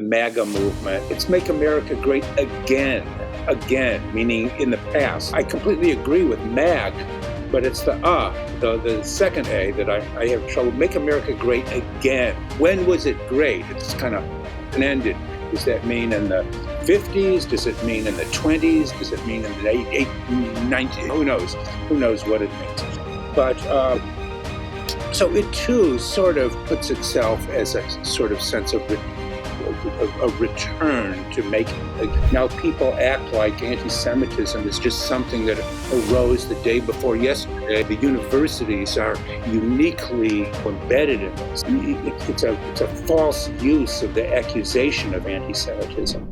MAGA movement. It's Make America Great Again, meaning in the past. I completely agree with MAG, but it's the second A that I have trouble. Make America Great Again. When was it great? It's kind of open-ended. Does that mean in the 50s? Does it mean in the 20s? Does it mean in the 90s? Who knows? Who knows what it means? But so it too sort of puts itself as a sort of sense of a return to make. Now people act like anti-Semitism is just something that arose the day before yesterday. The universities are uniquely embedded in this. It's a false use of the accusation of anti-Semitism.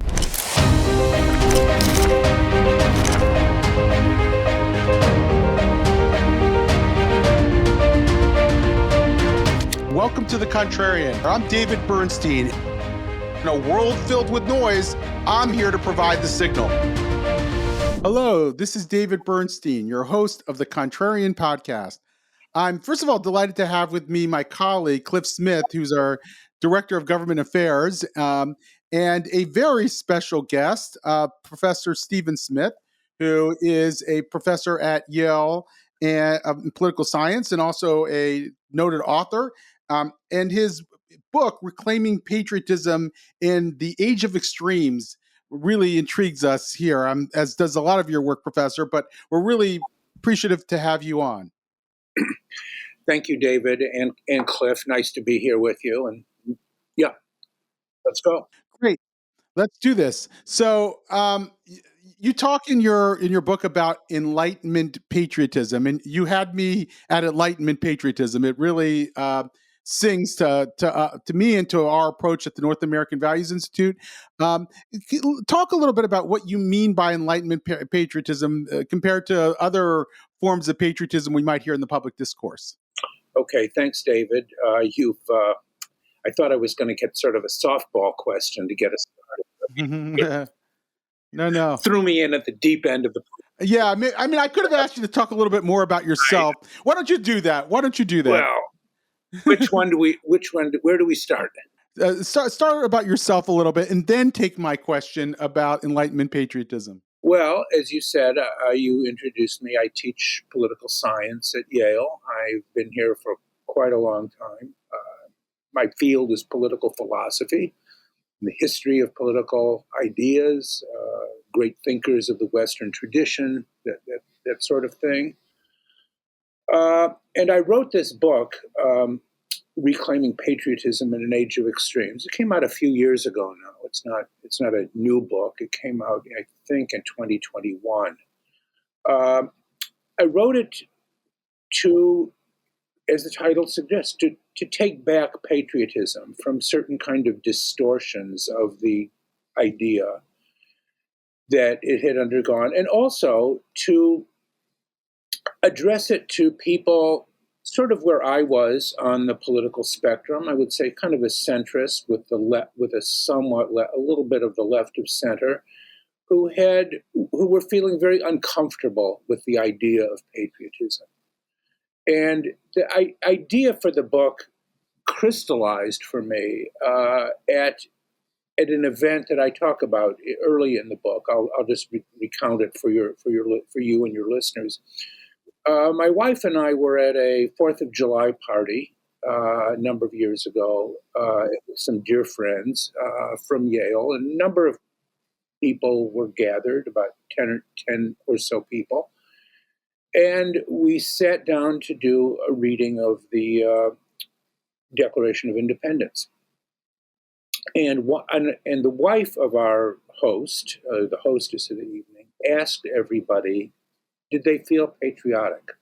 Welcome to The Contrarian. I'm David Bernstein. In a world filled with noise, I'm here to provide the signal. Hello, this is David Bernstein, your host of The Contrarian podcast. I'm, first of all, delighted to have with me my colleague, Cliff Smith, who's our Director of Government Affairs, and a very special guest, Professor Steven Smith, who is a professor at Yale in political science and also a noted author. And his book, Reclaiming Patriotism in the Age of Extremes, really intrigues us here, as does a lot of your work, Professor, but we're really appreciative to have you on. Thank you, David and Cliff. Nice to be here with you. And yeah, let's go. Great. Let's do this. So you talk in your book about Enlightenment Patriotism, and you had me at Enlightenment Patriotism. It really sings to me and to our approach at the North American Values Institute. Talk a little bit about what you mean by Enlightenment patriotism compared to other forms of patriotism we might hear in the public discourse. Okay, thanks, David. I thought I was going to get sort of a softball question to get us started. No. Threw me in at the deep end of the. Yeah, I mean, I could have asked you to talk a little bit more about yourself. Right. Why don't you do that? Well, where do we start? Start about yourself a little bit, and then take my question about Enlightenment patriotism. Well, as you said, you introduced me. I teach political science at Yale. I've been here for quite a long time. My field is political philosophy, the history of political ideas, great thinkers of the Western tradition, that sort of thing. And I wrote this book, Reclaiming Patriotism in an Age of Extremes. It came out a few years ago now. It's not a new book. It came out, I think, in 2021. I wrote it to, as the title suggests, to take back patriotism from certain kind of distortions of the idea that it had undergone, and also to address it to people sort of where I was on the political spectrum. I would say kind of a centrist with a little bit of the left of center, who were feeling very uncomfortable with the idea of patriotism. And the idea for the book crystallized for me at an event that I talk about early in the book. I'll just recount it for you and your listeners. My wife and I were at a 4th of July party a number of years ago with some dear friends from Yale, and a number of people were gathered, about 10 or so people. And we sat down to do a reading of the Declaration of Independence. And the wife of our host, the hostess of the evening, asked everybody, did they feel patriotic?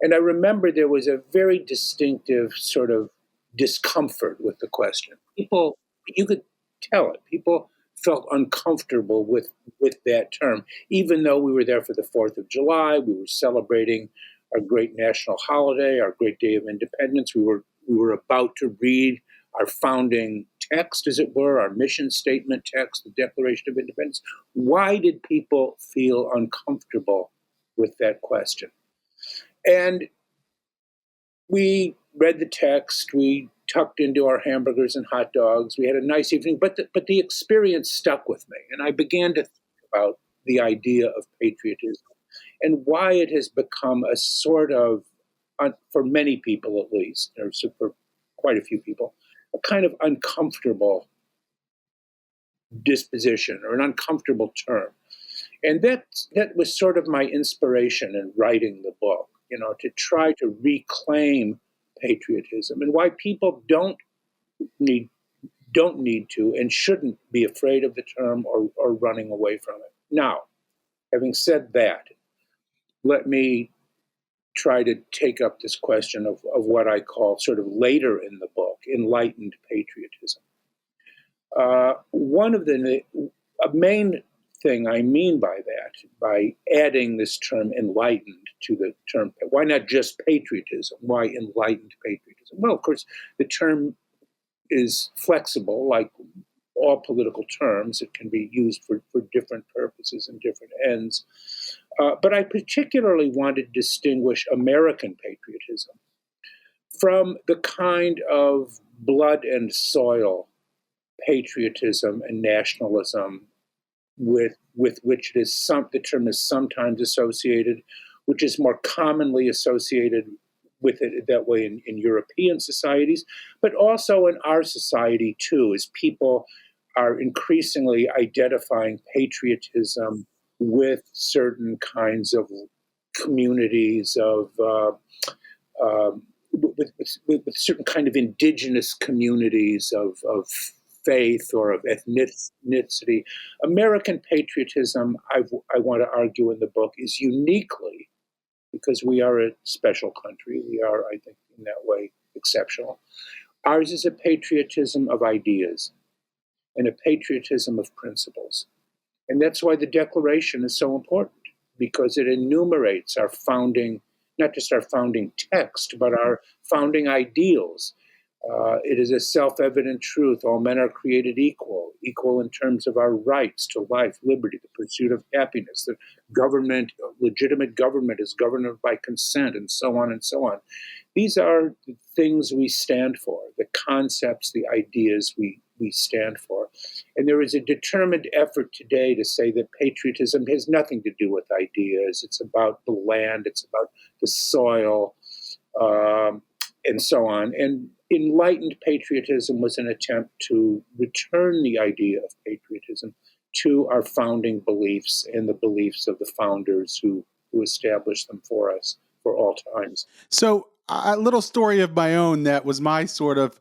And I remember there was a very distinctive sort of discomfort with the question. People, you could tell it. People felt uncomfortable with that term, even though we were there for the 4th of July. We were celebrating our great national holiday, our great day of independence. We were about to read our founding text, as it were, our mission statement text, the Declaration of Independence. Why did people feel uncomfortable with that question? And we read the text. We tucked into our hamburgers and hot dogs. We had a nice evening, but the experience stuck with me, and I began to think about the idea of patriotism and why it has become a sort of, for many people at least, or for quite a few people, a kind of uncomfortable disposition or an uncomfortable term. And that was sort of my inspiration in writing the book, to try to reclaim patriotism and why people don't need to and shouldn't be afraid of the term or running away from it. Now, having said that, let me try to take up this question of what I call sort of later in the book, enlightened patriotism. A main thing I mean by that, by adding this term enlightened to the term, why not just patriotism? Why enlightened patriotism? Well, of course, the term is flexible, like all political terms. It can be used for different purposes and different ends. But I particularly wanted to distinguish American patriotism from the kind of blood and soil patriotism and nationalism with which the term is sometimes associated, which is more commonly associated with it that way in European societies, but also in our society too, as people are increasingly identifying patriotism with certain kinds of communities with certain kind of indigenous communities of faith or of ethnicity. American patriotism, I want to argue in the book, is uniquely, because we are a special country, we are, I think, in that way, exceptional. Ours is a patriotism of ideas and a patriotism of principles. And that's why the Declaration is so important, because it enumerates our founding, not just our founding text, but our founding ideals. It is a self-evident truth. All men are created equal in terms of our rights to life, liberty, the pursuit of happiness. The legitimate government is governed by consent, and so on and so on. These are the things we stand for, the concepts, the ideas we stand for. And there is a determined effort today to say that patriotism has nothing to do with ideas. It's about the land, it's about the soil, and so on. And enlightened patriotism was an attempt to return the idea of patriotism to our founding beliefs and the beliefs of the founders who established them for us for all times. So a little story of my own that was my sort of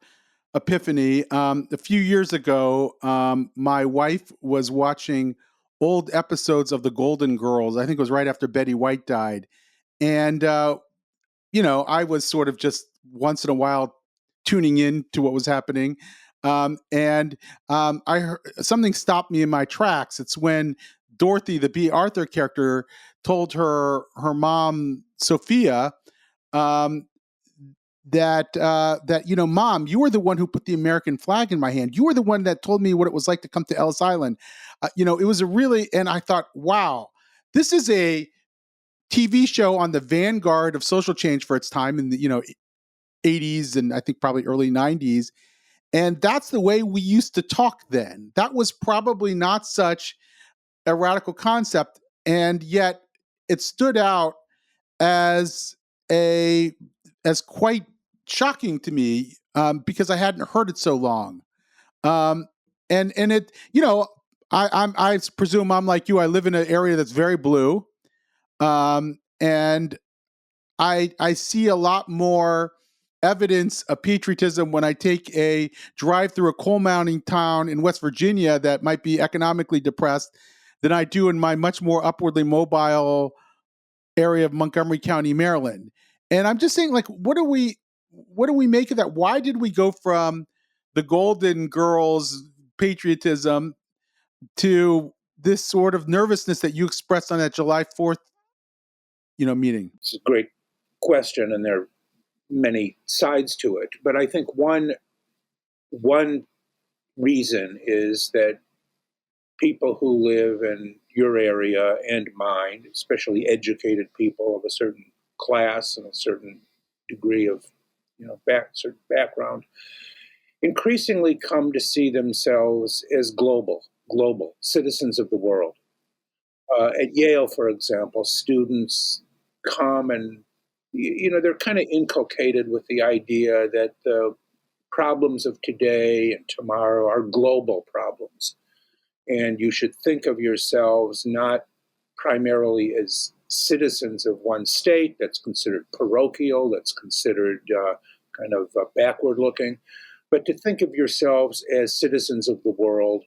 epiphany. A few years ago, my wife was watching old episodes of The Golden Girls. I think it was right after Betty White died. And, I was sort of just once in a while tuning in to what was happening. I heard something stopped me in my tracks. It's when Dorothy, the B. Arthur character, told her mom, Sophia, that Mom, you were the one who put the American flag in my hand. You were the one that told me what it was like to come to Ellis Island. It was and I thought, wow, this is a TV show on the vanguard of social change for its time in the 80s and I think probably early 90s. And that's the way we used to talk then. That was probably not such a radical concept, and yet it stood out as quite shocking to me, because I hadn't heard it so long. And it, I presume I'm like you. I live in an area that's very blue, and I see a lot more evidence of patriotism when I take a drive through a coal mining town in West Virginia that might be economically depressed than I do in my much more upwardly mobile area of Montgomery County, Maryland. And I'm just saying, like, what do we make of that? Why did we go from the Golden Girls patriotism to this sort of nervousness that you expressed on that July 4th, meeting? It's a great question, and there are many sides to it. But I think one reason is that people who live in your area and mine, especially educated people of a certain class and a certain degree of sort of background, increasingly come to see themselves as global citizens of the world. At Yale, for example, students come and they're kind of inculcated with the idea that the problems of today and tomorrow are global problems, and you should think of yourselves not primarily as citizens of one state that's considered parochial, that's considered backward looking, but to think of yourselves as citizens of the world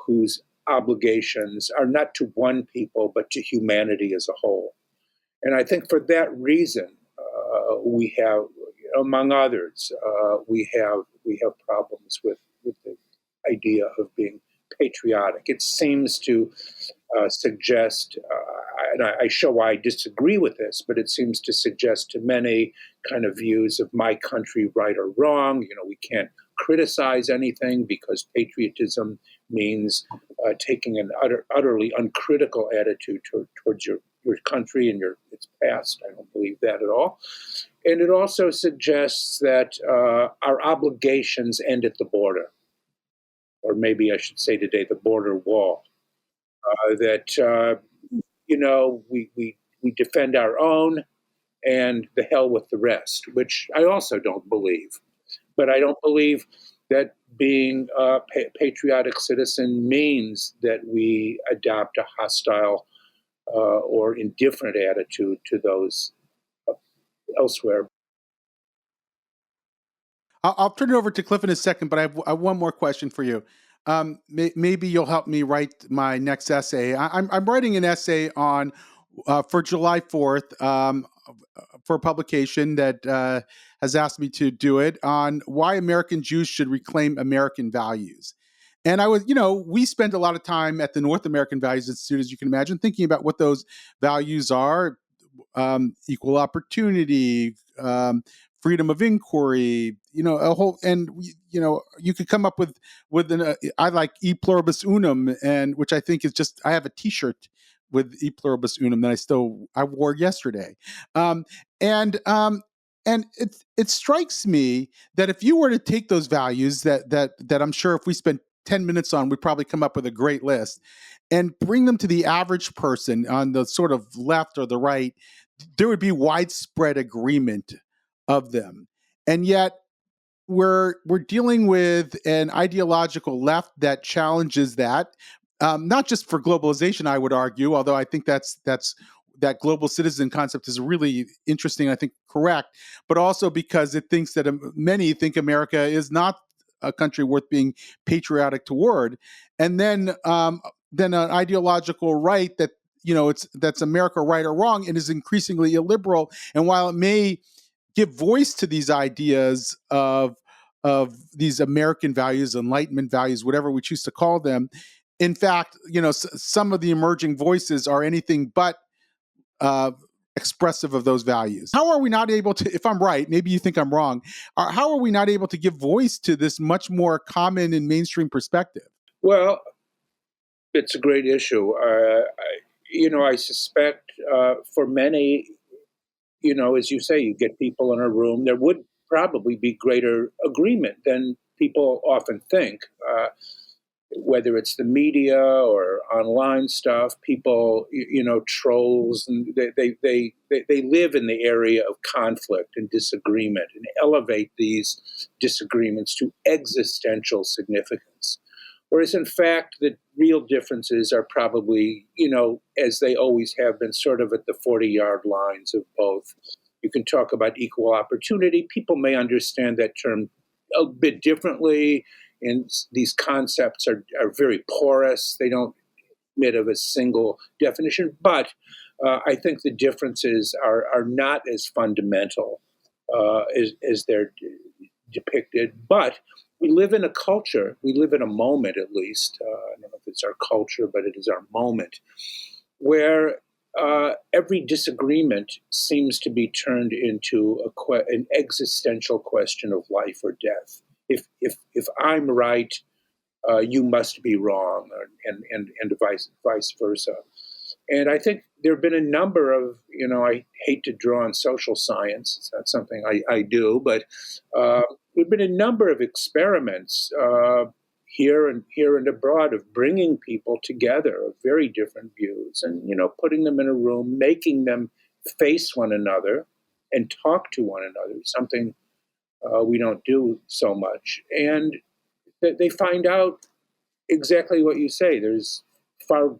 whose obligations are not to one people, but to humanity as a whole. And I think for that reason, we have, among others, we have problems with the idea of being patriotic. It seems to suggest, and I show why I disagree with this, but it seems to suggest to many kind of views of my country, right or wrong. We can't criticize anything because patriotism means taking an utterly uncritical attitude towards your country and its past. I don't believe that at all. And it also suggests that our obligations end at the border, or maybe I should say today, the border wall. We defend our own and the hell with the rest, which I also don't believe. But I don't believe that being a patriotic citizen means that we adopt a hostile or indifferent attitude to those elsewhere. I'll turn it over to Cliff in a second, but I have one more question for you. Maybe you'll help me write my next essay. I'm writing an essay on for July 4th for a publication that has asked me to do it on why American Jews should reclaim American values. And we spend a lot of time at the North American Values Institute, as you can imagine, thinking about what those values are: equal opportunity, freedom of inquiry, a whole, and you could come up with an I like e pluribus unum, and which I think is just, I have a T-shirt with e pluribus unum that I wore yesterday, and it strikes me that if you were to take those values that I'm sure if we spent 10 minutes on, we'd probably come up with a great list, and bring them to the average person on the sort of left or the right, there would be widespread agreement of them. And yet we're dealing with an ideological left that challenges that, not just for globalization, I would argue, although I think that global citizen concept is really interesting, I think correct, but also because it thinks that many think America is not a country worth being patriotic toward. And then an ideological right that, that's America right or wrong, and is increasingly illiberal. And while it may give voice to these ideas of these American values, Enlightenment values, whatever we choose to call them, in fact, some of the emerging voices are anything but expressive of those values. How are we not able to, if I'm right, maybe you think I'm wrong, how are we not able to give voice to this much more common and mainstream perspective? Well, it's a great issue. I suspect for many, as you say, you get people in a room, there would probably be greater agreement than people often think. Whether it's the media or online stuff, people, trolls, and they live in the area of conflict and disagreement and elevate these disagreements to existential significance. Whereas, in fact, the real differences are probably, as they always have been, sort of at the 40-yard lines of both. You can talk about equal opportunity. People may understand that term a bit differently, and these concepts are very porous. They don't admit of a single definition. But I think the differences are not as fundamental as they're depicted. But we live in a culture, we live in a moment at least, I don't know if it's our culture, but it is our moment, where every disagreement seems to be turned into an existential question of life or death. If I'm right, you must be wrong, and vice versa. And I think there have been a number of, I hate to draw on social science. It's not something I do, but there have been a number of experiments here and abroad of bringing people together of very different views and, putting them in a room, making them face one another and talk to one another, something we don't do so much. And they find out exactly what you say. There's far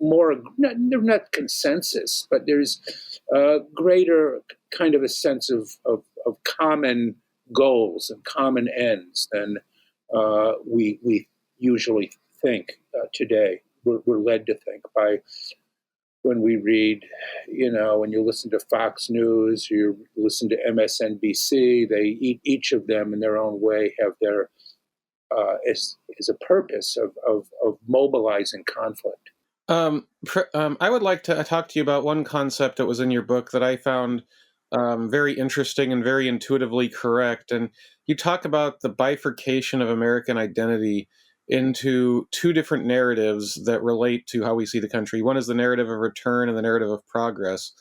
more, not consensus, but there's a greater kind of a sense of common goals and common ends than we usually think today. We're led to think by when we read, when you listen to Fox News, you listen to MSNBC, each of them in their own way have their is a purpose of mobilizing conflict. I would like to talk to you about one concept that was in your book that I found very interesting and very intuitively correct. And you talk about the bifurcation of American identity into two different narratives that relate to how we see the country. One is the narrative of return and the narrative of progress.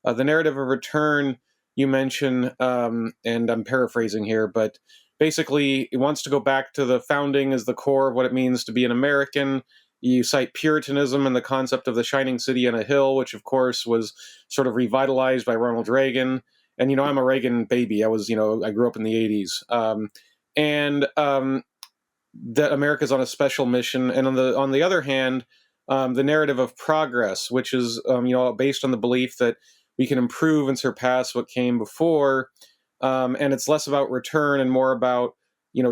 The narrative of return, you mention, and I'm paraphrasing here, but basically it wants to go back to the founding as the core of what it means to be an American. You cite Puritanism and the concept of the shining city on a hill, which of course was sort of revitalized by Ronald Reagan. And, I'm a Reagan baby. I grew up in the 80s. That America's on a special mission. And on the other hand, the narrative of progress, which is, based on the belief that we can improve and surpass what came before. And it's less about return and more about,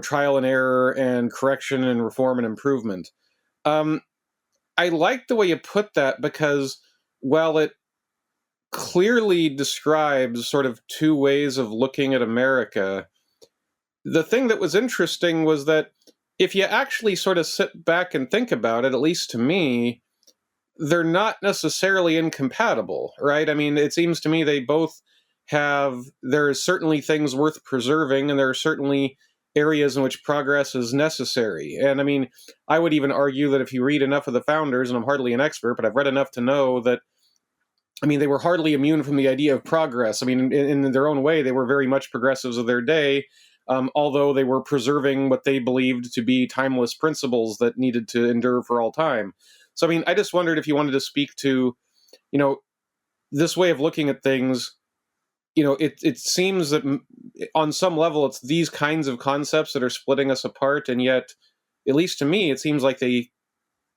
trial and error and correction and reform and improvement. I like the way you put that because, while it clearly describes sort of two ways of looking at America, the thing that was interesting was that if you actually sort of sit back and think about it, at least to me, they're not necessarily incompatible, right? I mean, it seems to me they both there are certainly things worth preserving, and there are certainly areas in which progress is necessary. And I mean, I would even argue that if you read enough of the founders, and I'm hardly an expert, but I've read enough to know that, they were hardly immune from the idea of progress. I mean, in their own way, they were very much progressives of their day, although they were preserving what they believed to be timeless principles that needed to endure for all time. So, I mean, I just wondered if you wanted to speak to, this way of looking at things. It seems that on some level it's these kinds of concepts that are splitting us apart, and yet, at least to me, it seems like they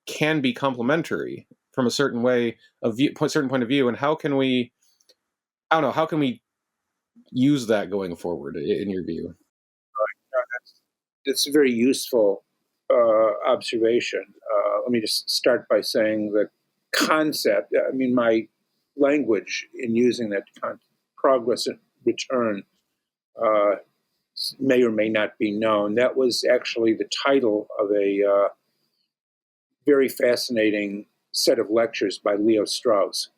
can be complementary from a certain certain point of view. And how can we use that going forward, in your view? That's a very useful observation. Let me just start by saying the concept, my language in using that progress and return may or may not be known. That was actually the title of a very fascinating set of lectures by Leo Strauss,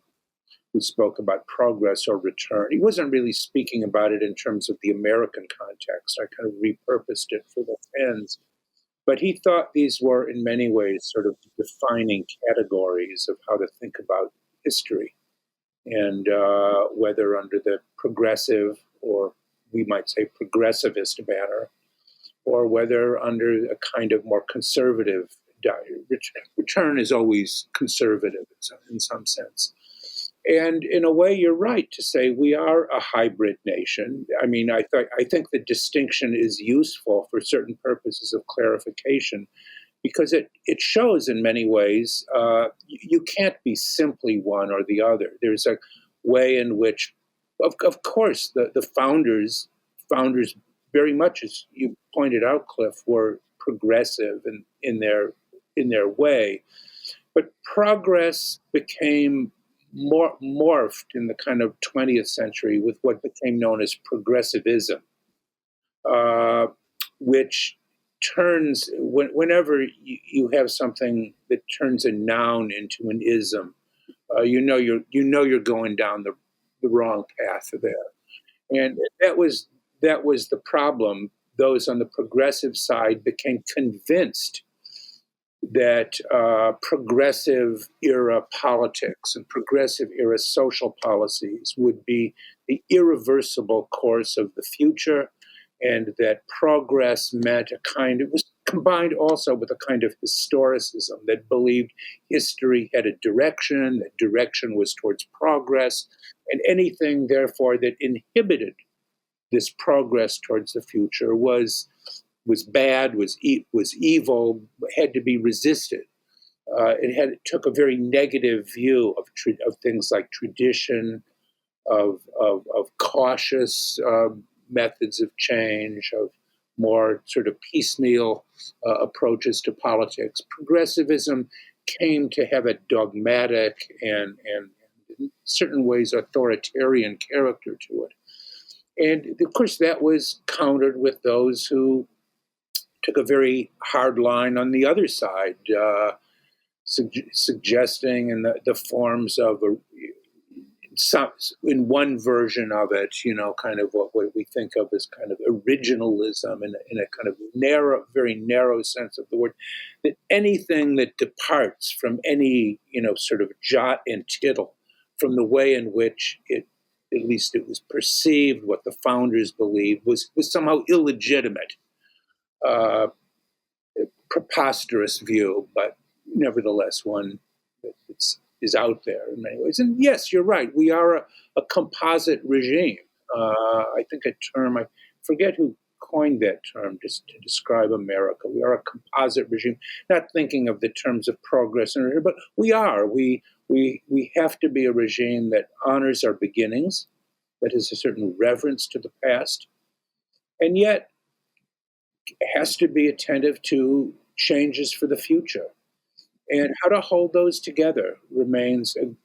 who spoke about progress or return. He wasn't really speaking about it in terms of the American context. I kind of repurposed it for those ends. But he thought these were, in many ways, sort of defining categories of how to think about history. And whether under the progressive, or we might say progressivist banner, or whether under a kind of more conservative return is always conservative in some sense. And in a way, you're right to say we are a hybrid nation. I mean, I think the distinction is useful for certain purposes of clarification, because it shows in many ways you can't be simply one or the other. There's a way in which, of course, the founders very much, as you pointed out, Cliff, were progressive in their way, but progress became more morphed in the kind of 20th century with what became known as progressivism, which turns, whenever you have something that turns a noun into an ism, you're going down the wrong path there. And that was the problem. Those on the progressive side became convinced that progressive era politics and progressive era social policies would be the irreversible course of the future, and that progress meant it was combined also with a kind of historicism that believed history had a direction, that direction was towards progress, and anything, therefore, that inhibited this progress towards the future was bad, was evil, had to be resisted. It took a very negative view of things like tradition, of cautious methods of change, of more sort of piecemeal approaches to politics. Progressivism came to have a dogmatic and in certain ways authoritarian character to it. And of course, that was countered with those who took a very hard line on the other side, suggesting in the forms of in one version of it, kind of what we think of as kind of originalism in a kind of very narrow sense of the word, that anything that departs from any, sort of jot and tittle from the way in which at least it was perceived, what the founders believed, was somehow illegitimate. Preposterous view, but nevertheless one that is out there in many ways. And yes, you're right. We are a composite regime. I think a term, I forget who coined that term just to describe America. We are a composite regime, not thinking of the terms of progress, but we are. We have to be a regime that honors our beginnings, that has a certain reverence to the past, and yet has to be attentive to changes for the future. And how to hold those together remains, in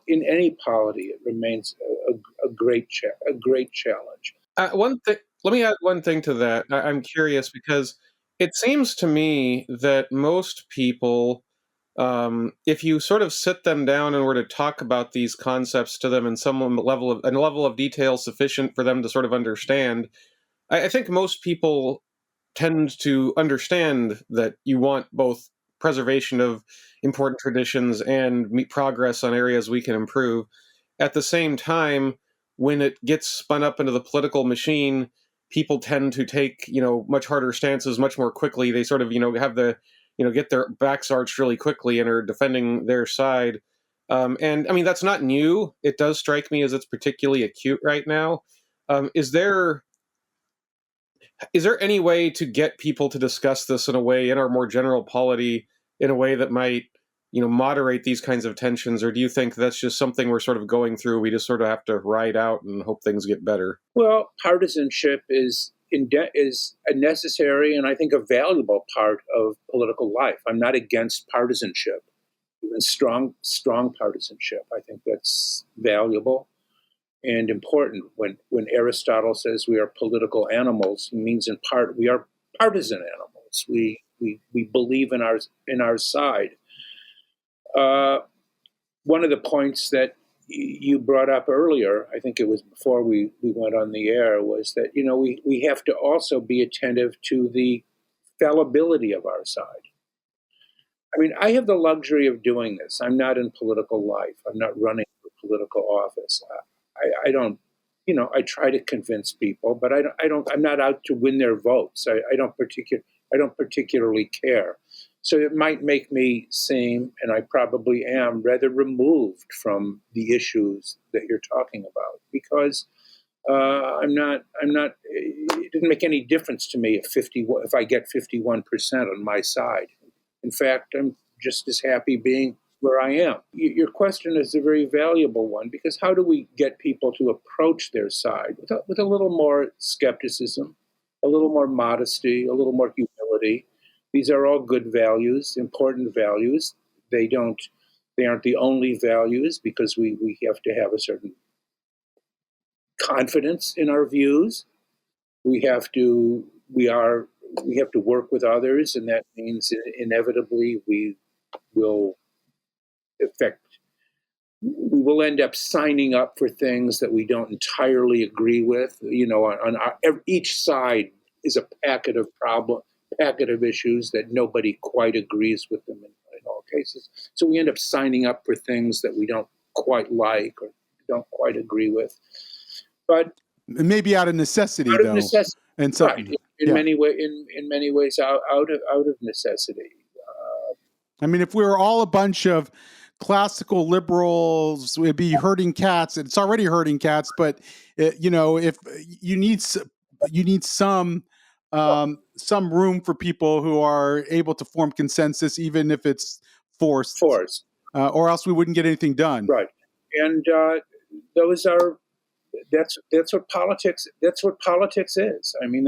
any polity, it remains a great challenge. One thing, let me add one thing to that. I'm curious because it seems to me that most people, if you sort of sit them down and were to talk about these concepts to them in some level of detail sufficient for them to sort of understand, I think most people tend to understand that you want both preservation of important traditions and progress on areas we can improve. At the same time, when it gets spun up into the political machine, people tend to take, much harder stances much more quickly. They sort of, have get their backs arched really quickly and are defending their side. And I mean, that's not new. It does strike me as it's particularly acute right now. Is there any way to get people to discuss this in a way, in our more general polity, in a way that might, moderate these kinds of tensions? Or do you think that's just something we're sort of going through? We just sort of have to ride out and hope things get better? Well, partisanship is a necessary and I think a valuable part of political life. I'm not against partisanship, even strong partisanship. I think that's valuable and important. When Aristotle says we are political animals, he means in part we are partisan animals. We believe in our side. One of the points that you brought up earlier, I think it was before we went on the air, was that we have to also be attentive to the fallibility of our side. I mean, I have the luxury of doing this. I'm not in political life. I'm not running for political office. I don't, I try to convince people, but I'm not out to win their votes. I don't particularly care. So it might make me seem, and I probably am, rather removed from the issues that you're talking about, because I'm not. It didn't make any difference to me if I get 51% on my side. In fact, I'm just as happy being where I am. Your question is a very valuable one, because how do we get people to approach their side with a little more skepticism, a little more modesty, a little more humility? These are all good values, important values. They aren't the only values, because we have to have a certain confidence in our views. We have to work with others, and that means inevitably we will end up signing up for things that we don't entirely agree with. Each side is a packet of packet of issues that nobody quite agrees with them in all cases. So we end up signing up for things that we don't quite like or don't quite agree with. But maybe out of necessity, out of though. necessity, And so, right? In yeah. many ways, out of necessity. I mean, if we were all a bunch of classical liberals, it'd be herding cats. It's already herding cats, but if you need some room for people who are able to form consensus, even if it's forced, Force, or else we wouldn't get anything done. right? And those are that's what politics is. I mean,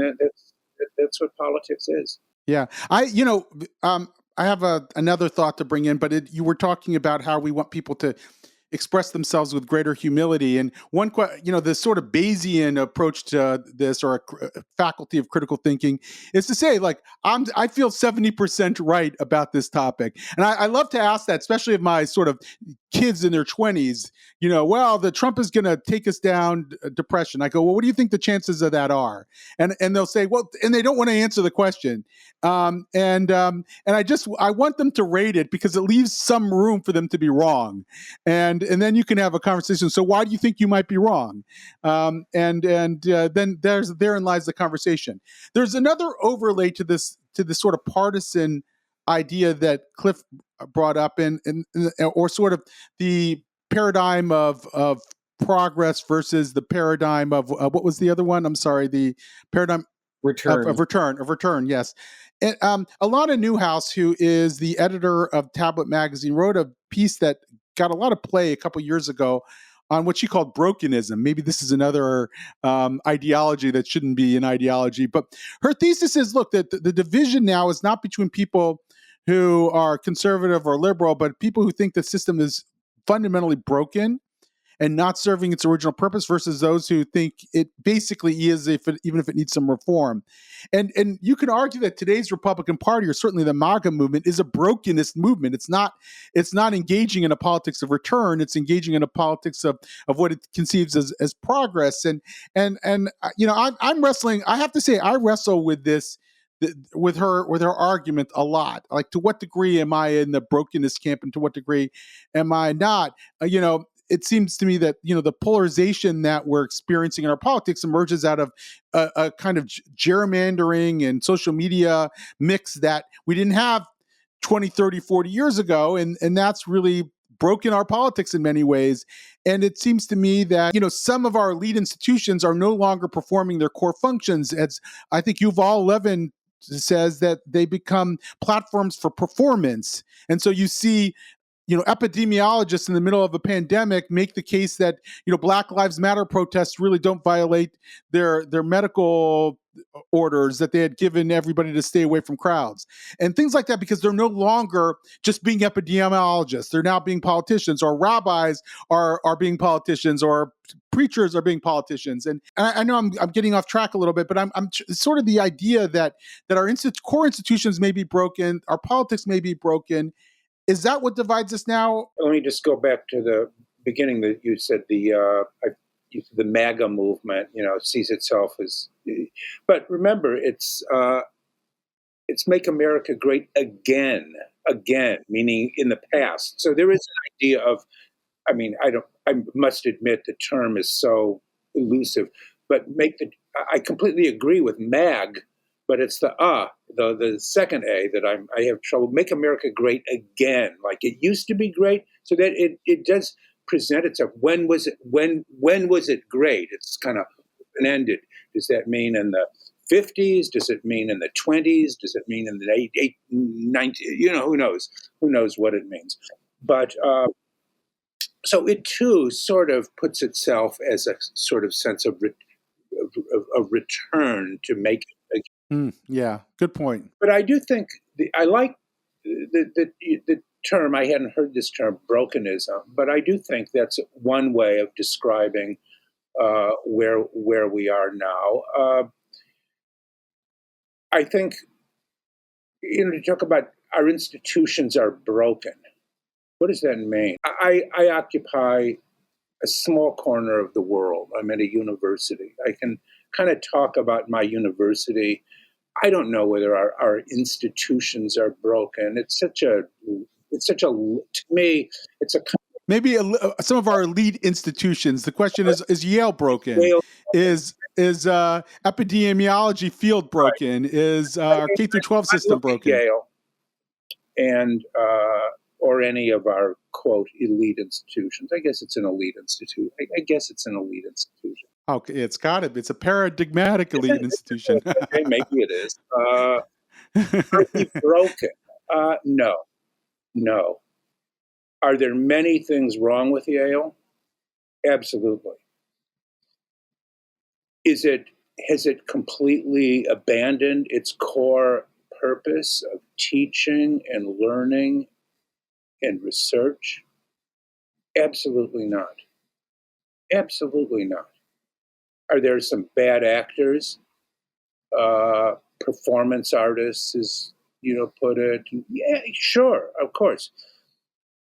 that's what politics is. Yeah, I have another thought to bring in, but you were talking about how we want people to express themselves with greater humility. And the sort of Bayesian approach to this, or a faculty of critical thinking, is to say, like, I feel 70% right about this topic. And I love to ask that, especially of my sort of kids in their 20s, well, the Trump is going to take us down, depression. I go, well, what do you think the chances of that are? And they'll say, well, and they don't want to answer the question. And I want them to rate it because it leaves some room for them to be wrong. And then you can have a conversation. So why do you think you might be wrong? Then therein lies the conversation. There's another overlay to this sort of partisan idea that Cliff brought up, or sort of the paradigm of progress versus the paradigm of what was the other one? I'm sorry, the paradigm of return. Yes. And Alana Newhouse, who is the editor of Tablet Magazine, wrote a piece that got a lot of play a couple years ago on what she called Brokenism. Maybe this is another ideology that shouldn't be an ideology. But her thesis is, look, that the division now is not between people who are conservative or liberal, but people who think the system is fundamentally broken and not serving its original purpose, versus those who think it basically is, even if it needs some reform. And you can argue that today's Republican Party, or certainly the MAGA movement, is a brokenist movement. It's not engaging in a politics of return. It's engaging in a politics of what it conceives as progress. And I'm wrestling. I have to say, I wrestle with this, with her argument a lot. Like, to what degree am I in the brokenist camp, and to what degree am I not? It seems to me that the polarization that we're experiencing in our politics emerges out of a kind of gerrymandering and social media mix that we didn't have 20, 30, 40 years ago, and that's really broken our politics in many ways. And it seems to me that some of our elite institutions are no longer performing their core functions. As I think Yuval Levin says, that they become platforms for performance. And so you see epidemiologists in the middle of a pandemic make the case that Black Lives Matter protests really don't violate their medical orders that they had given everybody to stay away from crowds and things like that, because they're no longer just being epidemiologists. They're now being politicians, or rabbis are being politicians, or preachers are being politicians. And I know I'm getting off track a little bit, but I'm sort of the idea that our core institutions may be broken, our politics may be broken. Is that what divides us now? Let me just go back to the beginning that you said, the MAGA movement, sees itself as, but remember, it's Make America Great Again, meaning in the past. So there is an idea of, I must admit the term is so elusive, but I completely agree with MAG, but it's the second A that I have trouble. Make America Great Again, like it used to be great, so that it does present itself. When was it great? It's kind of open-ended. Does that mean in the 50s? Does it mean in the 20s? Does it mean in the 90s? Who knows? Who knows what it means? But so it too sort of puts itself as a sort of sense of return to make it. Yeah, good point. But I do think I like the term. I hadn't heard this term, brokenism, but I do think that's one way of describing where we are now. I think to talk about our institutions are broken. What does that mean? I occupy a small corner of the world. I'm at a university. I can kind of talk about my university I don't know whether our institutions are broken. To me, it's a Maybe some of our elite institutions. The question is Yale broken? Yale, Is epidemiology field broken? Is our K through 12 I system look at broken? Yale and or any of our quote elite institutions. I guess it's an elite institution. I guess it's an elite institution. Okay, it's got it. It's a paradigmatic elite institution. Okay, maybe it is. Are we broken? No, no. Are there many things wrong with Yale? Absolutely. Has it completely abandoned its core purpose of teaching and learning and research? Absolutely not. Absolutely not. Are there some bad actors? Performance artists, as put it. Yeah, sure, of course.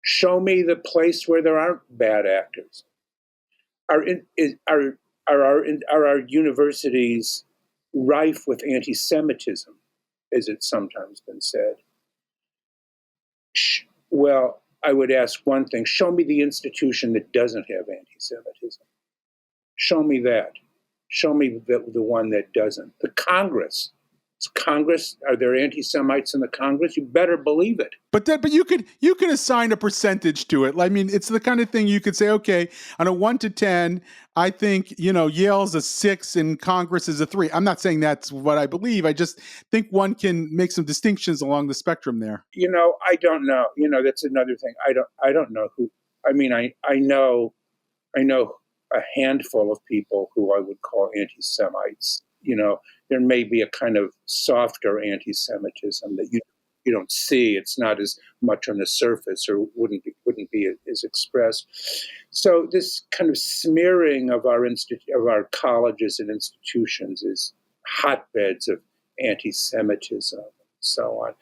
Show me the place where there aren't bad actors. Are our universities rife with anti-Semitism, as it's sometimes been said? Well, I would ask one thing: show me the institution that doesn't have anti-Semitism. Show me that. Show me the one that doesn't. The Congress. Congress, are there anti-Semites in the Congress? You better believe it. But you could assign a percentage to it. I mean, it's the kind of thing you could say, okay, on a 1 to 10, I think Yale's a 6 and Congress is a 3. I'm not saying that's what I believe. I just think one can make some distinctions along the spectrum there. I don't know. That's another thing. I don't know who. I mean, I know a handful of people who I would call anti-Semites. There may be a kind of softer anti-Semitism that you don't see. It's not as much on the surface, or wouldn't be as expressed. So this kind of smearing of our colleges and institutions is hotbeds of anti-Semitism and so on.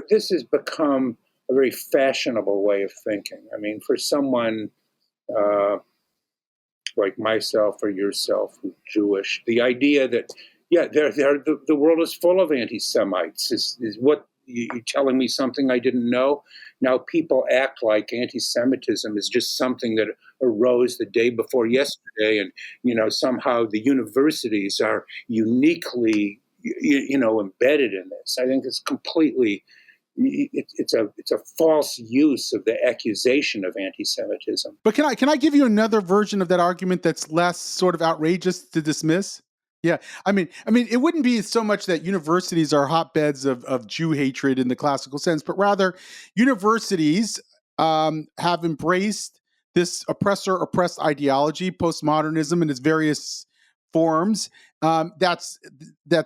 This has become a very fashionable way of thinking. I mean, for someone like myself or yourself who's Jewish, the idea that the world is full of anti-Semites is what you're telling me something I didn't know. Now people act like anti-Semitism is just something that arose the day before yesterday, and somehow the universities are uniquely embedded in this. I think it's completely. It's a false use of the accusation of anti-Semitism. But can I give you another version of that argument that's less sort of outrageous to dismiss? Yeah, I mean, it wouldn't be so much that universities are hotbeds of Jew hatred in the classical sense, but rather universities have embraced this oppressor-oppressed ideology, postmodernism in its various forms. That's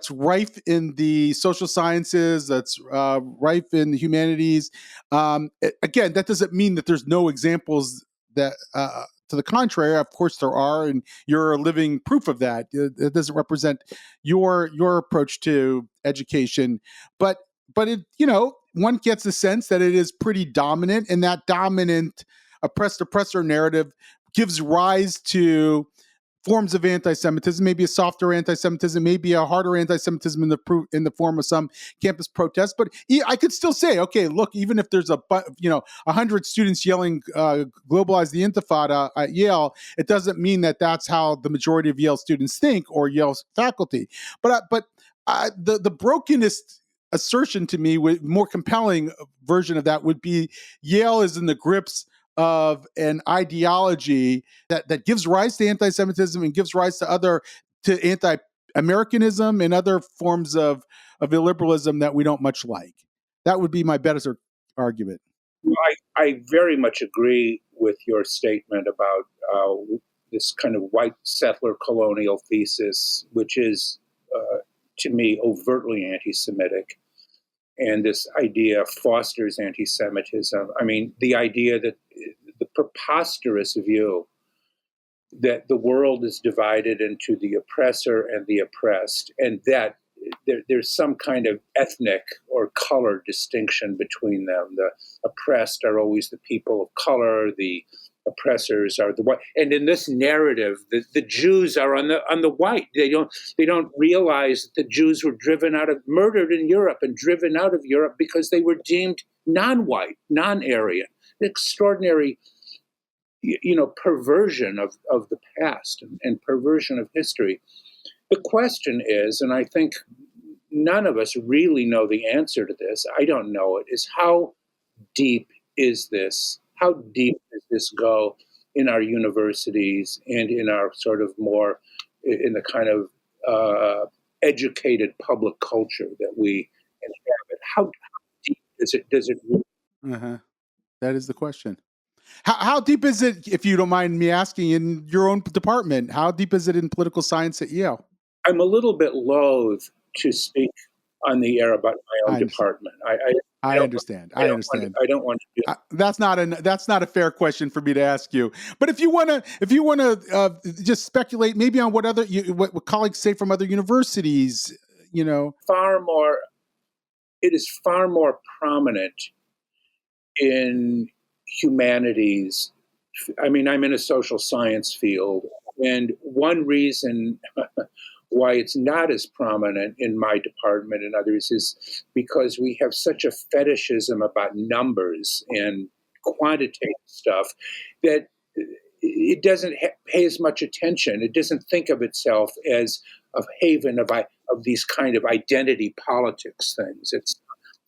rife in the social sciences. That's rife in the humanities. Again, that doesn't mean that there's no examples that. To the contrary, of course, there are, and you're a living proof of that. It doesn't represent your approach to education, but it one gets the sense that it is pretty dominant, and that dominant oppressor narrative gives rise to forms of anti-Semitism, maybe a softer anti-Semitism, maybe a harder anti-Semitism in the form of some campus protests. But I could still say, okay, look, even if there's 100 students yelling "globalize the Intifada" at Yale, it doesn't mean that that's how the majority of Yale students think or Yale's faculty. But the brokenest assertion to me, with more compelling version of that, would be Yale is in the grips of an ideology that gives rise to anti-Semitism and gives rise to anti-Americanism and other forms of illiberalism that we don't much like. That would be my better argument. Well, I very much agree with your statement about this kind of white settler colonial thesis, which is, to me, overtly anti-Semitic. And this idea fosters anti-Semitism. I mean, the idea that the preposterous view that the world is divided into the oppressor and the oppressed, and that there's some kind of ethnic or color distinction between them. The oppressed are always the people of color. The oppressors are the white. And in this narrative, the Jews are on the white. They don't realize that the Jews were murdered in Europe and driven out of Europe because they were deemed non-white, non-Aryan. An extraordinary, perversion of the past and perversion of history. The question is, and I think none of us really know the answer to this, I don't know it, is how deep is this? How deep does this go in our universities and in our sort of more, in the kind of educated public culture that we inhabit? How deep does it really? Uh-huh. That is the question. How deep is it, if you don't mind me asking, in your own department? How deep is it in political science at Yale? I'm a little bit loath to speak on the air about my own department. I understand. I understand. I don't want to do. That's not a fair question for me to ask you. But if you want to just speculate, maybe on what what colleagues say from other universities, It is far more prominent in humanities. I mean, I'm in a social science field, and one reason why it's not as prominent in my department and others is because we have such a fetishism about numbers and quantitative stuff that it doesn't pay as much attention. It doesn't think of itself as a haven of these kind of identity politics things.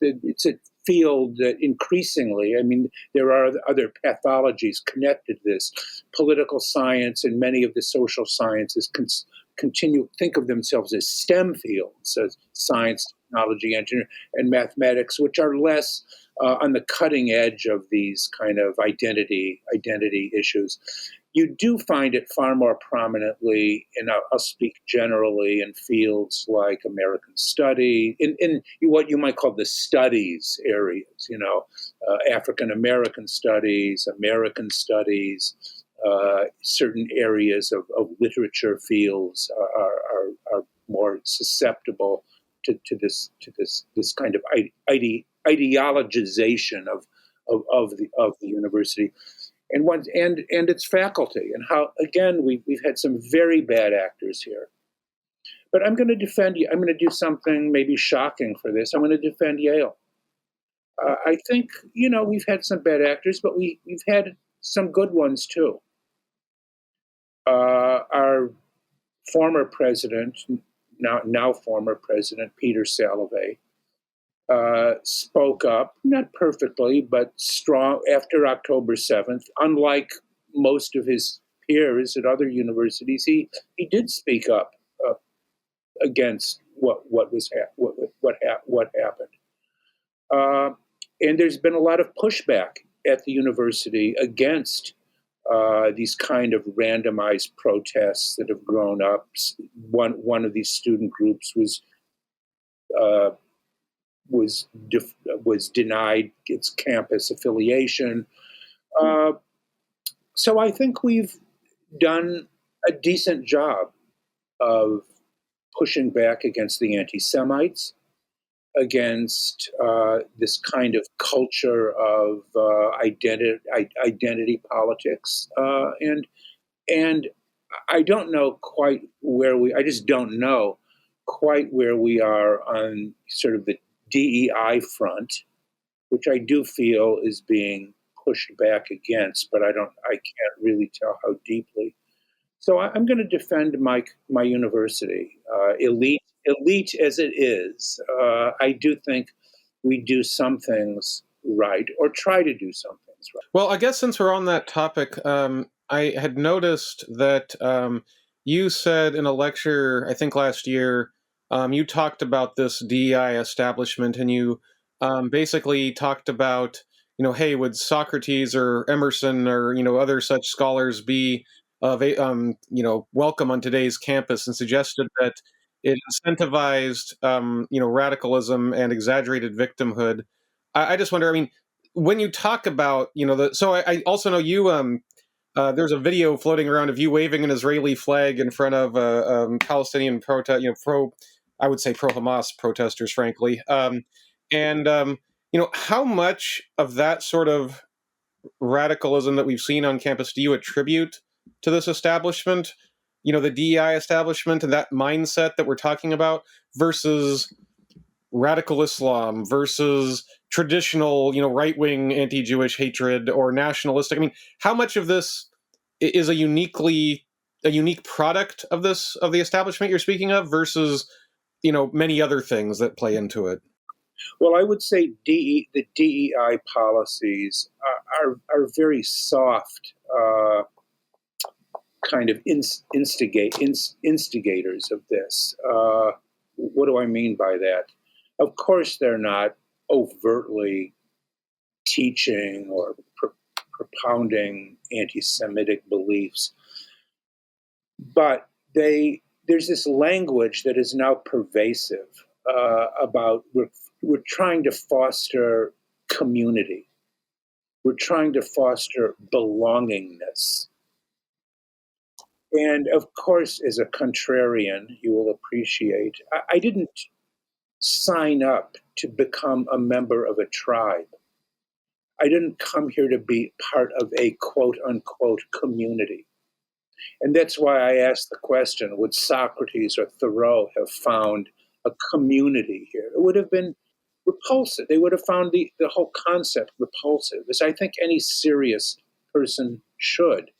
It's a field that increasingly, I mean, there are other pathologies connected to this. Political science and many of the social sciences continue to think of themselves as STEM fields, as science, technology, engineering, and mathematics, which are less on the cutting edge of these kind of identity issues. You do find it far more prominently, and I'll speak generally, in fields like American study, in what you might call the studies areas, African American studies, American studies, certain areas of literature fields are more susceptible to this kind of ideologization of the university. And its faculty, and how, again, we've had some very bad actors here. But I'm going to defend you. I'm going to do something maybe shocking for this. I'm going to defend Yale. I think, we've had some bad actors, but we've had some good ones too. Our former president, now former president, Peter Salovey, spoke up, not perfectly, but strong after October 7th. Unlike most of his peers at other universities, he did speak up against what happened. And there's been a lot of pushback at the university against these kind of randomized protests that have grown up. One of these student groups was denied its campus affiliation. So I think we've done a decent job of pushing back against the anti-Semites, against this kind of culture of identity politics, and I don't know quite I just don't know quite where we are on sort of the DEI front, which I do feel is being pushed back against, but I can't really tell how deeply. So I'm going to defend my university, elite as it is. I do think we do some things right, or try to do some things right. Well, I guess since we're on that topic, I had noticed that you said in a lecture, I think last year, you talked about this DEI establishment, and you basically talked about, hey, would Socrates or Emerson or other such scholars be welcome on today's campus, and suggested that it incentivized radicalism and exaggerated victimhood. I just wonder, I mean, when you talk about so I also know you there's a video floating around of you waving an Israeli flag in front of Palestinian I would say pro-Hamas protesters, frankly. And how much of that sort of radicalism that we've seen on campus do you attribute to this establishment, the DEI establishment and that mindset that we're talking about versus radical Islam versus traditional, right-wing anti-Jewish hatred or nationalistic? I mean, how much of this is a unique product of the establishment you're speaking of versus, many other things that play into it? Well, I would say the DEI policies are very soft kind of instigators of this. What do I mean by that? Of course, they're not overtly teaching or propounding anti-Semitic beliefs, but there's this language that is now pervasive about we're trying to foster community. We're trying to foster belongingness. And of course, as a contrarian, you will appreciate, I didn't sign up to become a member of a tribe. I didn't come here to be part of a quote unquote community. And that's why I asked the question, would Socrates or Thoreau have found a community here? It would have been repulsive. They would have found the whole concept repulsive, as I think any serious person should.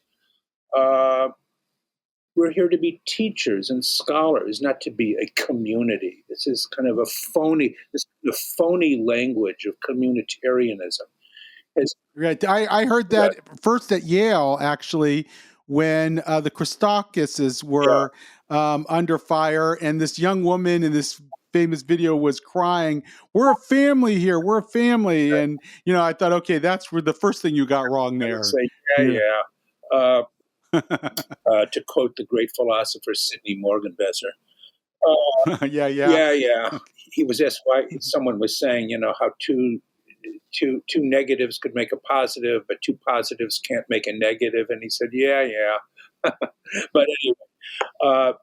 We're here to be teachers and scholars, not to be a community. This is kind of phony language of communitarianism. Right. I heard that first at Yale, actually, when the Christakises were under fire, and this young woman in this famous video was crying, "We're a family here. We're a family." Right. And, I thought, okay, that's where the first thing you got wrong there. I would say, to quote the great philosopher Sidney Morgenbesser. Yeah. He was asked why someone was saying, how two negatives could make a positive, but two positives can't make a negative. And he said, yeah. But anyway,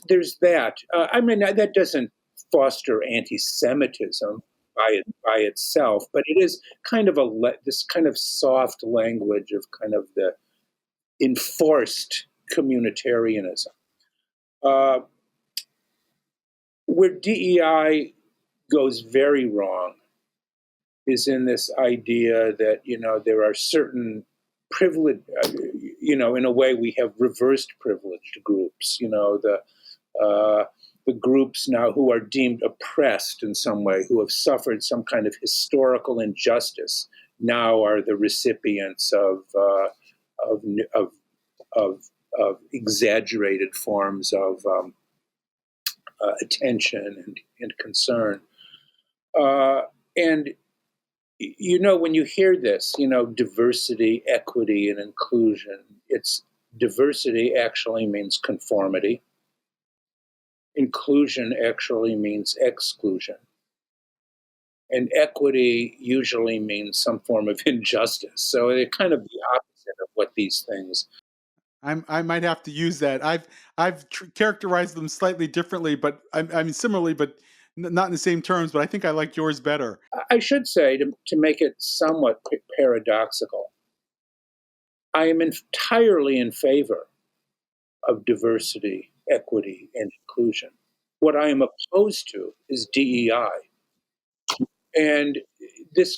there's that. I mean, that doesn't foster anti-Semitism by itself, but it is kind of this kind of soft language of kind of the enforced communitarianism. Where DEI goes very wrong is in this idea that, there are certain privileged, in a way we have reversed privileged groups, the groups now who are deemed oppressed in some way, who have suffered some kind of historical injustice, now are the recipients of exaggerated forms of attention and concern. And when you hear this, diversity, equity, and inclusion, diversity actually means conformity. Inclusion actually means exclusion. And equity usually means some form of injustice. So they're kind of the opposite of what these things. I might have to use that. I've characterized them slightly differently, but I mean similarly, but not in the same terms. But I think I like yours better. I should say, to make it somewhat paradoxical, I am entirely in favor of diversity, equity, and inclusion. What I am opposed to is DEI. And this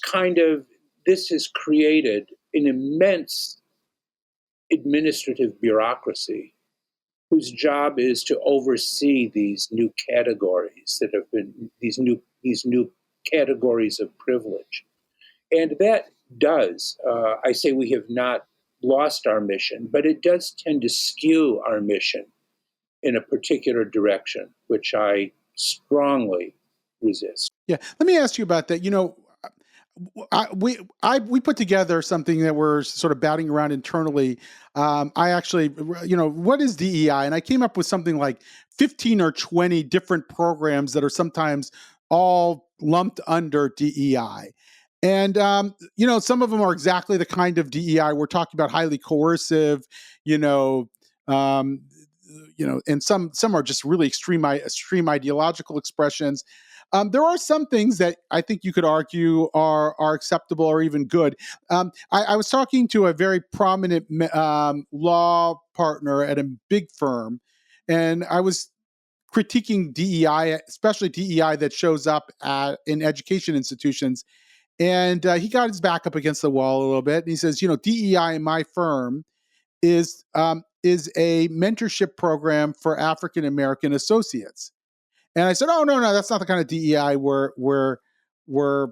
has created an immense administrative bureaucracy whose job is to oversee these new categories that have been these new categories of privilege. And that does, I say we have not lost our mission, but it does tend to skew our mission in a particular direction, which I strongly resist. Yeah. Let me ask you about that. We put together something that we're sort of batting around internally. I actually, what is DEI? And I came up with something like 15 or 20 different programs that are sometimes all lumped under DEI. And, some of them are exactly the kind of DEI we're talking about, highly coercive, and some are just really extreme ideological expressions. There are some things that I think you could argue are acceptable or even good. I was talking to a very prominent law partner at a big firm, and I was critiquing DEI, especially DEI that shows up in education institutions. And he got his back up against the wall a little bit, and he says, DEI in my firm is a mentorship program for African American associates. And I said, oh no, that's not the kind of DEI we're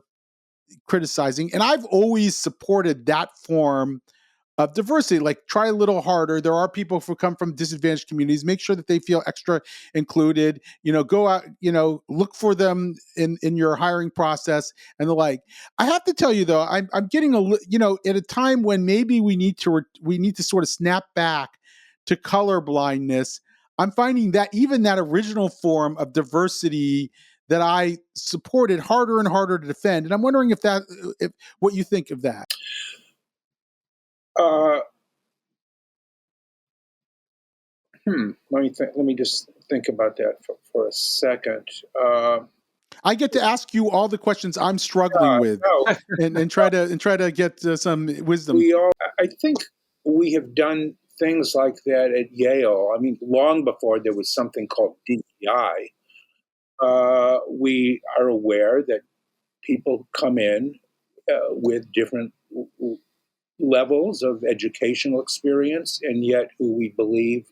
criticizing. And I've always supported that form of diversity. Like, try a little harder. There are people who come from disadvantaged communities. Make sure that they feel extra included. Go out. Look for them in your hiring process and the like. I have to tell you though, I'm getting at a time when maybe we need to sort of snap back to color blindness. I'm finding that even that original form of diversity that I supported harder and harder to defend. And I'm wondering if what you think of that. Let me just think about that for a second. I get to ask you all the questions I'm struggling with, and try to get some wisdom. I think we have done things like that at Yale. I mean, long before there was something called DEI. We are aware that people come in with different levels of educational experience, and yet who we believe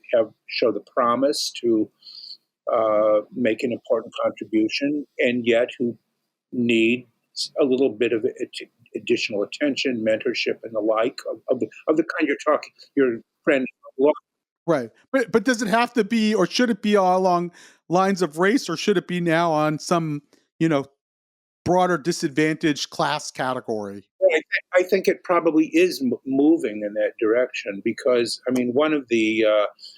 show the promise to make an important contribution, and yet who need a little bit of additional attention, mentorship, and the like of the kind your friend. Right, but does it have to be, or should it be all along lines of race, or should it be now on some broader disadvantaged class category? I think it probably is moving in that direction, because, I mean, one of the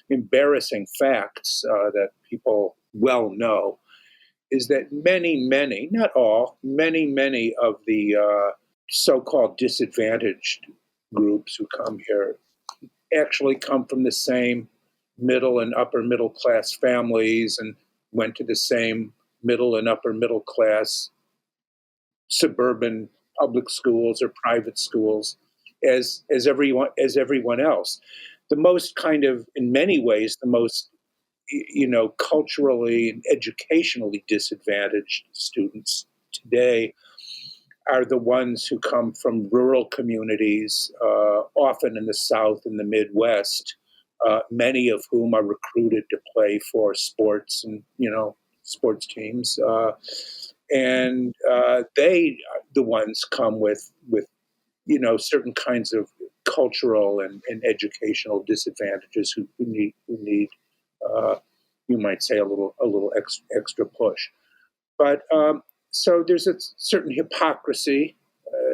embarrassing facts that people well know is that many, not all, many of the so-called disadvantaged groups who come here actually come from the same middle and upper middle class families and went to the same middle and upper middle class suburban public schools or private schools as everyone else. The most kind of, in many ways, the most culturally and educationally disadvantaged students today are the ones who come from rural communities, often in the South and the Midwest, many of whom are recruited to play for sports and sports teams, and they the ones come with certain kinds of cultural and educational disadvantages who need you might say a little extra push. But so there's a certain hypocrisy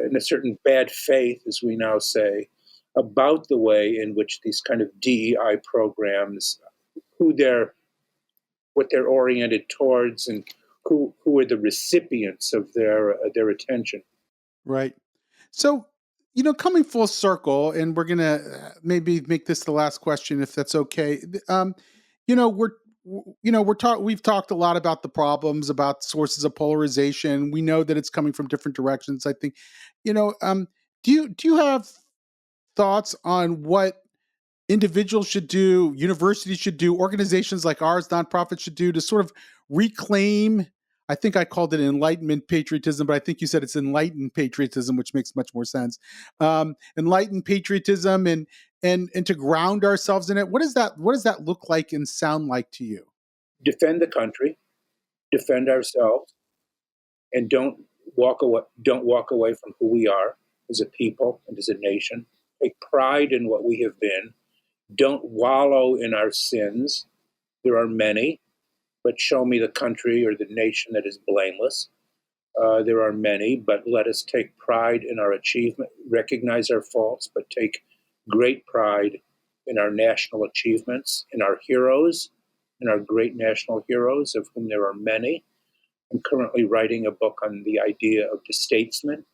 and a certain bad faith, as we now say, about the way in which these kind of DEI programs, what they're oriented towards, and who are the recipients of their attention. Right. So, coming full circle, and we're gonna maybe make this the last question, if that's okay. We've talked a lot about the problems, about sources of polarization. We know that it's coming from different directions. I think, do you have thoughts on what individuals should do, universities should do, organizations like ours, nonprofits should do to sort of reclaim? I think I called it Enlightenment Patriotism, but I think you said it's Enlightened Patriotism, which makes much more sense. Enlightened Patriotism, and to ground ourselves in it. What does that look like and sound like to you? Defend the country, defend ourselves, and don't walk away from who we are as a people and as a nation. Take pride in what we have been. Don't wallow in our sins. There are many, but show me the country or the nation that is blameless. There are many, but let us take pride in our achievement, recognize our faults, but take great pride in our national achievements, in our heroes, in our great national heroes, of whom there are many. I'm currently writing a book on the idea of the statesman,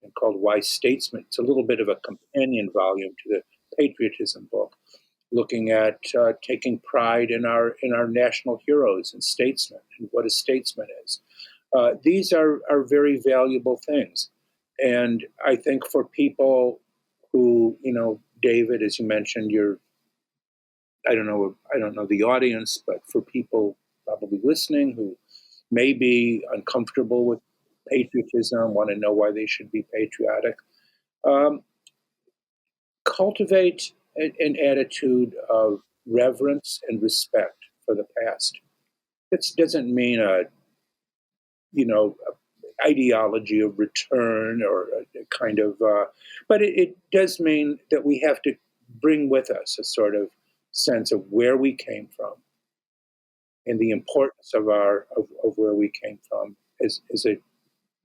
and called Why Statesman. It's a little bit of a companion volume to the patriotism book, looking at taking pride in our national heroes and statesmen, and what a statesman is. These are very valuable things. And I think for people who, David, as you mentioned, I don't know the audience, but for people probably listening who may be uncomfortable with patriotism, want to know why they should be patriotic, um, cultivate an attitude of reverence and respect for the past. This doesn't mean a ideology of return or a kind of, but it does mean that we have to bring with us a sort of sense of where we came from and the importance of where we came from as a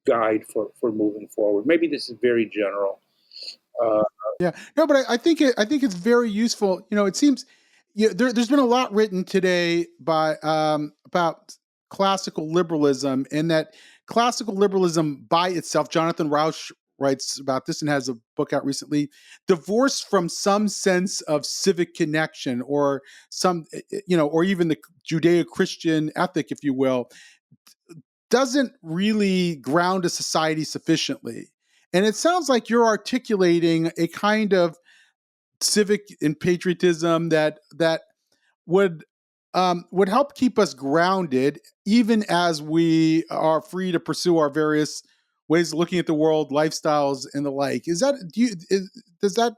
guide for moving forward. Maybe this is very general. Yeah, no, but I think it's very useful. It seems there's been a lot written today by about classical liberalism, and that classical liberalism by itself. Jonathan Rauch writes about this and has a book out recently, divorced from some sense of civic connection or some, or even the Judeo-Christian ethic, if you will, doesn't really ground a society sufficiently. And it sounds like you're articulating a kind of civic and patriotism that would help keep us grounded, even as we are free to pursue our various ways of looking at the world, lifestyles, and the like. Does that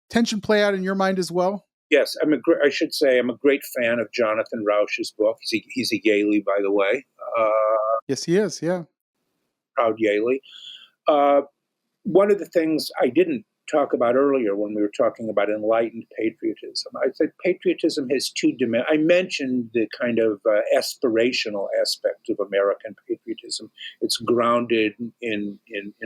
tension play out in your mind as well? Yes, I should say I'm a great fan of Jonathan Rauch's book. He's a Yaley, by the way. Uh, Yes, he is. Yeah. Proud Yaley. Uh, One of the things I didn't talk about earlier when we were talking about enlightened patriotism, I said patriotism has two dimensions. I mentioned the kind of aspirational aspect of American patriotism. It's grounded in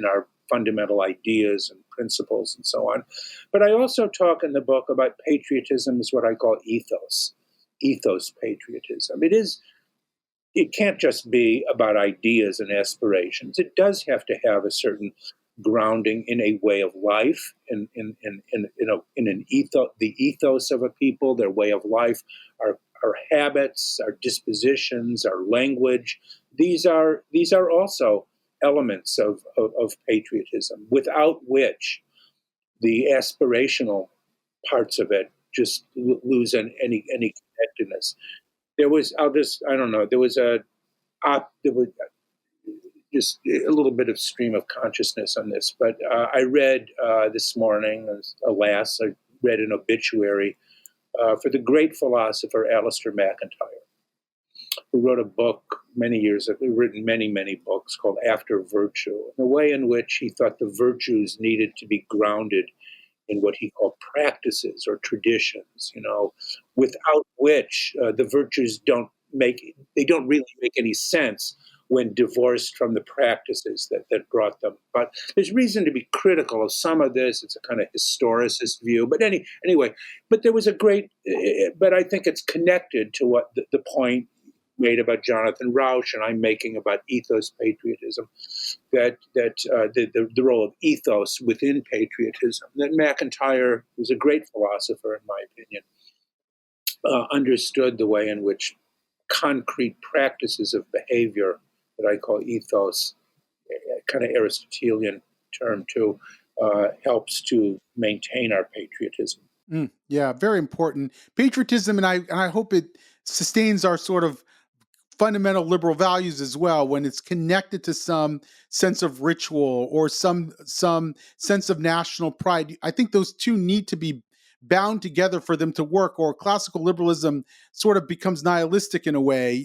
our fundamental ideas and principles and so on. But I also talk in the book about patriotism as what I call ethos patriotism. It can't just be about ideas and aspirations. It does have to have a certain grounding in a way of life, the ethos of a people, their way of life, our habits, our dispositions, our language. These are also elements of patriotism, without which the aspirational parts of it just lose any connectedness. I don't know, there was just a little bit of stream of consciousness on this, but I read this morning, alas, I read an obituary for the great philosopher Alistair MacIntyre, who wrote a book many years ago, written many books called After Virtue, the way in which he thought the virtues needed to be grounded in what he called practices or traditions, without which the virtues don't really make any sense when divorced from the practices that brought them. But there's reason to be critical of some of this. It's a kind of historicist view. But anyway, but there was but I think it's connected to what the point made about Jonathan Rauch and I'm making about ethos patriotism, that the role of ethos within patriotism, that MacIntyre was a great philosopher, in my opinion, understood the way in which concrete practices of behavior that I call ethos, a kind of Aristotelian term too, helps to maintain our patriotism. Yeah, very important. Patriotism, and I hope it sustains our sort of fundamental liberal values as well when it's connected to some sense of ritual or some sense of national pride. I think those two need to be bound together for them to work, or classical liberalism sort of becomes nihilistic in a way.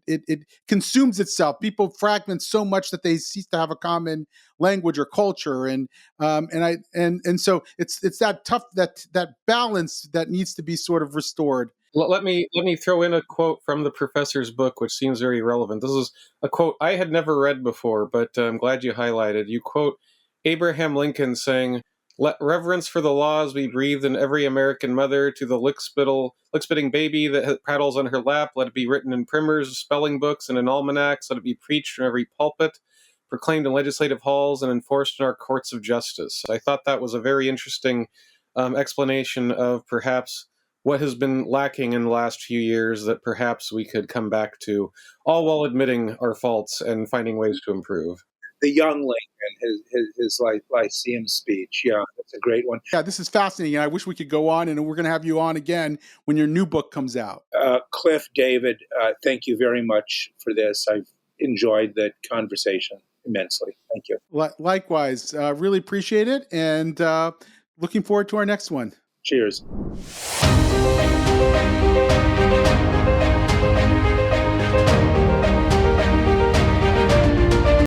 It consumes itself. People fragment so much that they cease to have a common language or culture, and so it's that balance that needs to be sort of restored. Let me throw in a quote from the professor's book, which seems very relevant. This is a quote I had never read before, but I'm glad you highlighted. You quote Abraham Lincoln saying, "Let reverence for the laws be breathed in every American mother. To the lick-spitting baby that prattles on her lap, let it be written in primers, spelling books, and in almanacs. Let it be preached from every pulpit, proclaimed in legislative halls, and enforced in our courts of justice." I thought that was a very interesting explanation of perhaps what has been lacking in the last few years that perhaps we could come back to, all while admitting our faults and finding ways to improve. The young Lincoln, his Lyceum speech. Yeah, that's a great one. Yeah, this is fascinating. I wish we could go on, and we're going to have you on again when your new book comes out. Cliff, David, thank you very much for this. I've enjoyed the conversation immensely. Thank you. Likewise, really appreciate it, and looking forward to our next one. Cheers.